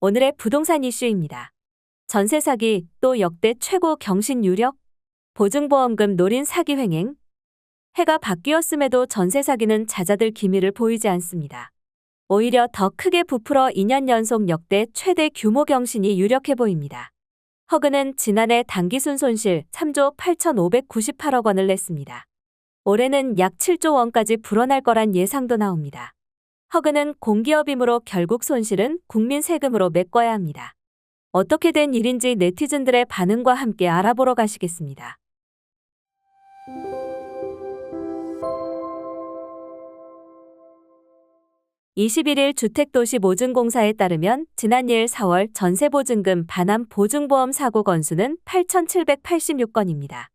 오늘의 부동산 이슈입니다. 전세 사기 또 역대 최고 경신 유력? 보증보험금 노린 사기 횡행? 해가 바뀌었음에도 전세 사기는 잦아들 기미를 보이지 않습니다. 오히려 더 크게 부풀어 2년 연속 역대 최대 규모 경신이 유력해 보입니다. 허그는 지난해 당기순 손실 3조 8,598억 원을 냈습니다. 올해는 약 7조 원까지 불어날 거란 예상도 나옵니다. 허그는 공기업이므로 결국 손실은 국민 세금으로 메꿔야 합니다. 어떻게 된 일인지 네티즌들의 반응과 함께 알아보러 가시겠습니다. 21일 주택도시보증공사에 따르면 지난 4월 전세보증금 반환 보증보험 사고 건수는 8,786건입니다.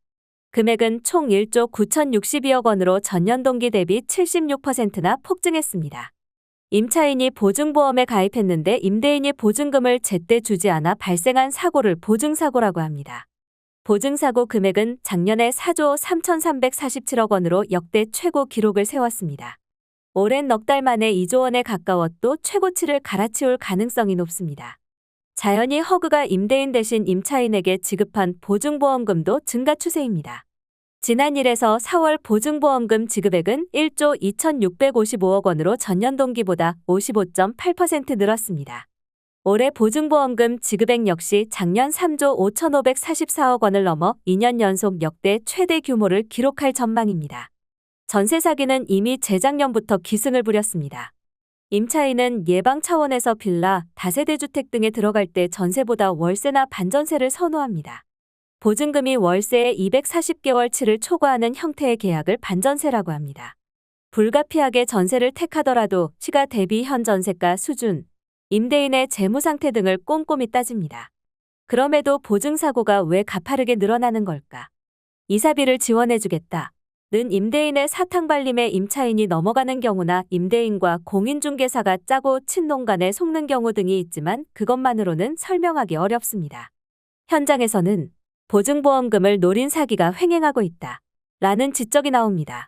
금액은 총 1조 9,062억 원으로 전년 동기 대비 76%나 폭증했습니다. 임차인이 보증보험에 가입했는데 임대인이 보증금을 제때 주지 않아 발생한 사고를 보증사고라고 합니다. 보증사고 금액은 작년에 4조 3,347억 원으로 역대 최고 기록을 세웠습니다. 오랜 넉 달 만에 2조 원에 가까워 또 최고치를 갈아치울 가능성이 높습니다. 자연히 허그가 임대인 대신 임차인에게 지급한 보증보험금도 증가 추세입니다. 지난 1에서 4월 보증보험금 지급액은 1조 2,655억 원으로 전년 동기보다 55.8% 늘었습니다. 올해 보증보험금 지급액 역시 작년 3조 5,544억 원을 넘어 2년 연속 역대 최대 규모를 기록할 전망입니다. 전세 사기는 이미 재작년부터 기승을 부렸습니다. 임차인은 예방 차원에서 빌라, 다세대 주택 등에 들어갈 때 전세보다 월세나 반전세를 선호합니다. 보증금이 월세의 240개월치를 초과하는 형태의 계약을 반전세라고 합니다. 불가피하게 전세를 택하더라도 시가 대비 현 전세가 수준, 임대인의 재무 상태 등을 꼼꼼히 따집니다. 그럼에도 보증사고가 왜 가파르게 늘어나는 걸까? 이사비를 지원해주겠다. 는 임대인의 사탕발림에 임차인이 넘어가는 경우나 임대인과 공인중개사가 짜고 친 농간에 속는 경우 등이 있지만 그것만으로는 설명하기 어렵습니다. 현장에서는 보증보험금을 노린 사기가 횡행하고 있다. 라는 지적이 나옵니다.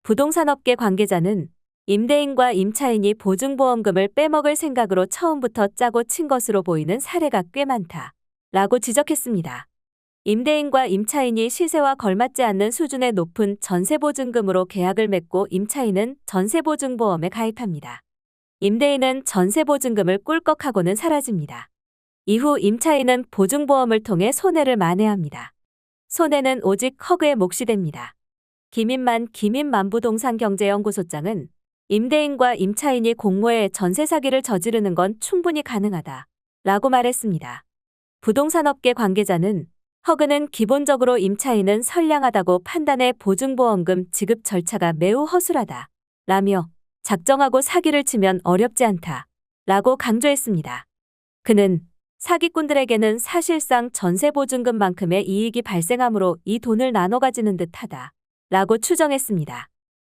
부동산업계 관계자는 임대인과 임차인이 보증보험금을 빼먹을 생각으로 처음부터 짜고 친 것으로 보이는 사례가 꽤 많다. 라고 지적했습니다. 임대인과 임차인이 시세와 걸맞지 않는 수준의 높은 전세보증금으로 계약을 맺고 임차인은 전세보증보험에 가입합니다. 임대인은 전세보증금을 꿀꺽하고는 사라집니다. 이후 임차인은 보증보험을 통해 손해를 만회합니다. 손해는 오직 허그의 몫이 됩니다. 김인만 김인만부동산경제연구소장은 임대인과 임차인이 공모해 전세 사기를 저지르는 건 충분히 가능하다. 라고 말했습니다. 부동산업계 관계자는 허그는 기본적으로 임차인은 선량하다고 판단해 보증보험금 지급 절차가 매우 허술하다. 라며 작정하고 사기를 치면 어렵지 않다. 라고 강조했습니다. 그는 사기꾼들에게는 사실상 전세보증금만큼의 이익이 발생하므로 이 돈을 나눠 가지는 듯하다. 라고 추정했습니다.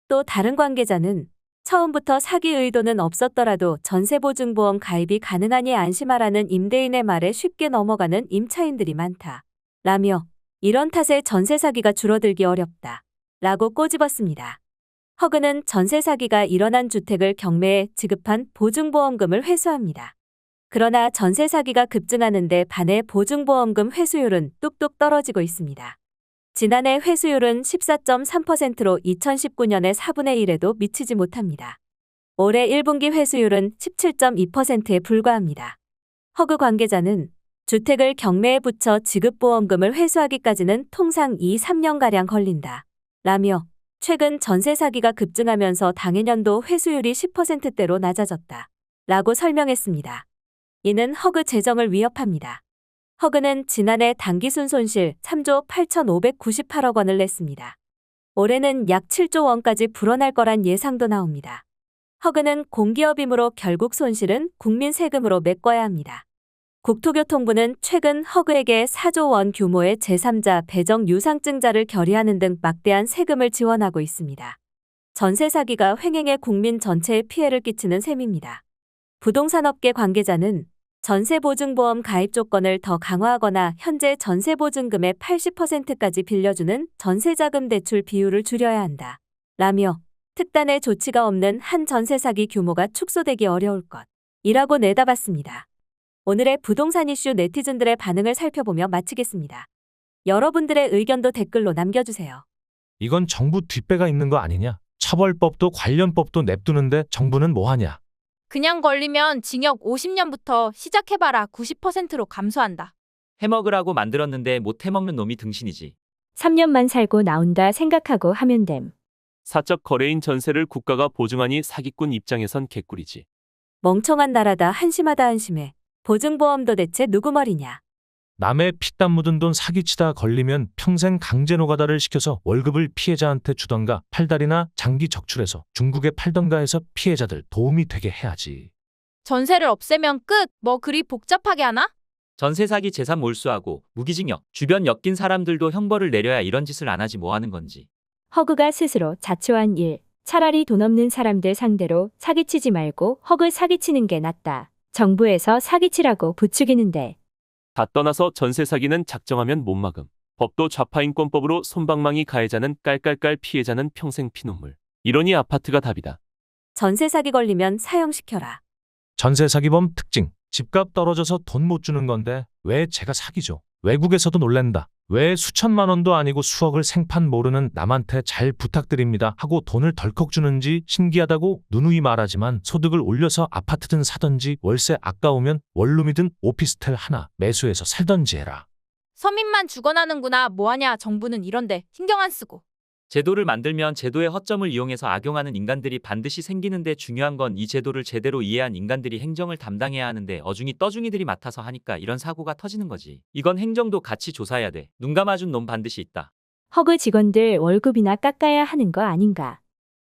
또 다른 관계자는 처음부터 사기 의도는 없었더라도 전세보증보험 가입이 가능하니 안심하라는 임대인의 말에 쉽게 넘어가는 임차인들이 많다. 라며 이런 탓에 전세 사기가 줄어들기 어렵다. 라고 꼬집었습니다. 허그는 전세 사기가 일어난 주택을 경매에 지급한 보증보험금을 회수합니다. 그러나 전세 사기가 급증하는데 반해 보증보험금 회수율은 뚝뚝 떨어지고 있습니다. 지난해 회수율은 14.3%로 2019년의 4분의 1에도 미치지 못합니다. 올해 1분기 회수율은 17.2%에 불과합니다. 허그 관계자는 주택을 경매에 붙여 지급보험금을 회수하기까지는 통상 2-3년가량 걸린다. 라며 최근 전세 사기가 급증하면서 당해년도 회수율이 10%대로 낮아졌다. 라고 설명했습니다. 이는 허그 재정을 위협합니다. 허그는 지난해 당기순 손실 3조 8,598억 원을 냈습니다. 올해는 약 7조 원까지 불어날 거란 예상도 나옵니다. 허그는 공기업이므로 결국 손실은 국민 세금으로 메꿔야 합니다. 국토교통부는 최근 허그에게 4조 원 규모의 제3자 배정 유상증자를 결의하는 등 막대한 세금을 지원하고 있습니다. 전세 사기가 횡행해 국민 전체에 피해를 끼치는 셈입니다. 부동산업계 관계자는 전세보증보험 가입 조건을 더 강화하거나 현재 전세보증금의 80%까지 빌려주는 전세자금 대출 비율을 줄여야 한다. 라며 특단의 조치가 없는 한 전세 사기 규모가 축소되기 어려울 것 이라고 내다봤습니다. 오늘의 부동산 이슈 네티즌들의 반응을 살펴보며 마치겠습니다. 여러분들의 의견도 댓글로 남겨주세요. 이건 정부 뒷배가 있는 거 아니냐? 처벌법도 관련법도 냅두는데 정부는 뭐 하냐? 그냥 걸리면 징역 50년부터 시작해봐라 90%로 감소한다. 해먹으라고 만들었는데 못 해먹는 놈이 등신이지. 3년만 살고 나온다 생각하고 하면 됨. 사적 거래인 전세를 국가가 보증하니 사기꾼 입장에선 개꿀이지. 멍청한 나라다 한심하다 한심해. 보증보험도 대체 누구 머리냐. 남의 피땀 묻은 돈 사기치다 걸리면 평생 강제 노가다를 시켜서 월급을 피해자한테 주던가 팔다리나 장기 적출해서 중국에 팔던가 해서 피해자들 도움이 되게 해야지. 전세를 없애면 끝. 뭐 그리 복잡하게 하나? 전세 사기 재산 몰수하고 무기징역. 주변 엮인 사람들도 형벌을 내려야 이런 짓을 안 하지 뭐 하는 건지. 허그가 스스로 자초한 일. 차라리 돈 없는 사람들 상대로 사기치지 말고 허그 사기치는 게 낫다. 정부에서 사기치라고 부추기는데. 다 떠나서 전세 사기는 작정하면 못 막음. 법도 좌파인권법으로 솜방망이 가해자는 깔깔깔 피해자는 평생 피눈물. 이러니 아파트가 답이다. 전세 사기 걸리면 사형시켜라. 전세 사기범 특징. 집값 떨어져서 돈 못 주는 건데 왜 제가 사기죠? 외국에서도 놀랜다. 왜 수천만 원도 아니고 수억을 생판 모르는 남한테 잘 부탁드립니다 하고 돈을 덜컥 주는지 신기하다고 누누이 말하지만 소득을 올려서 아파트든 사든지 월세 아까우면 원룸이든 오피스텔 하나 매수해서 살던지 해라. 서민만 죽어나는구나. 뭐하냐 정부는 이런데 신경 안 쓰고. 제도를 만들면 제도의 허점을 이용해서 악용하는 인간들이 반드시 생기는데 중요한 건 이 제도를 제대로 이해한 인간들이 행정을 담당해야 하는데 어중이 떠중이들이 맡아서 하니까 이런 사고가 터지는 거지. 이건 행정도 같이 조사해야 돼. 눈 감아준 놈 반드시 있다. 허그 직원들 월급이나 깎아야 하는 거 아닌가.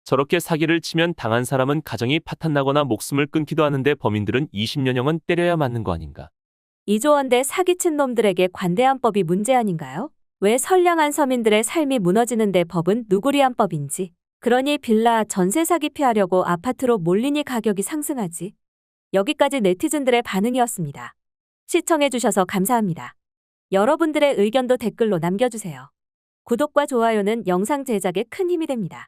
저렇게 사기를 치면 당한 사람은 가정이 파탄나거나 목숨을 끊기도 하는데 범인들은 20년형은 때려야 맞는 거 아닌가. 2조 원대 사기친 놈들에게 관대한 법이 문제 아닌가요? 왜 선량한 서민들의 삶이 무너지는데 법은 누구리한 법인지. 그러니 빌라 전세 사기 피하려고 아파트로 몰리니 가격이 상승하지. 여기까지 네티즌들의 반응이었습니다. 시청해주셔서 감사합니다. 여러분들의 의견도 댓글로 남겨주세요. 구독과 좋아요는 영상 제작에 큰 힘이 됩니다.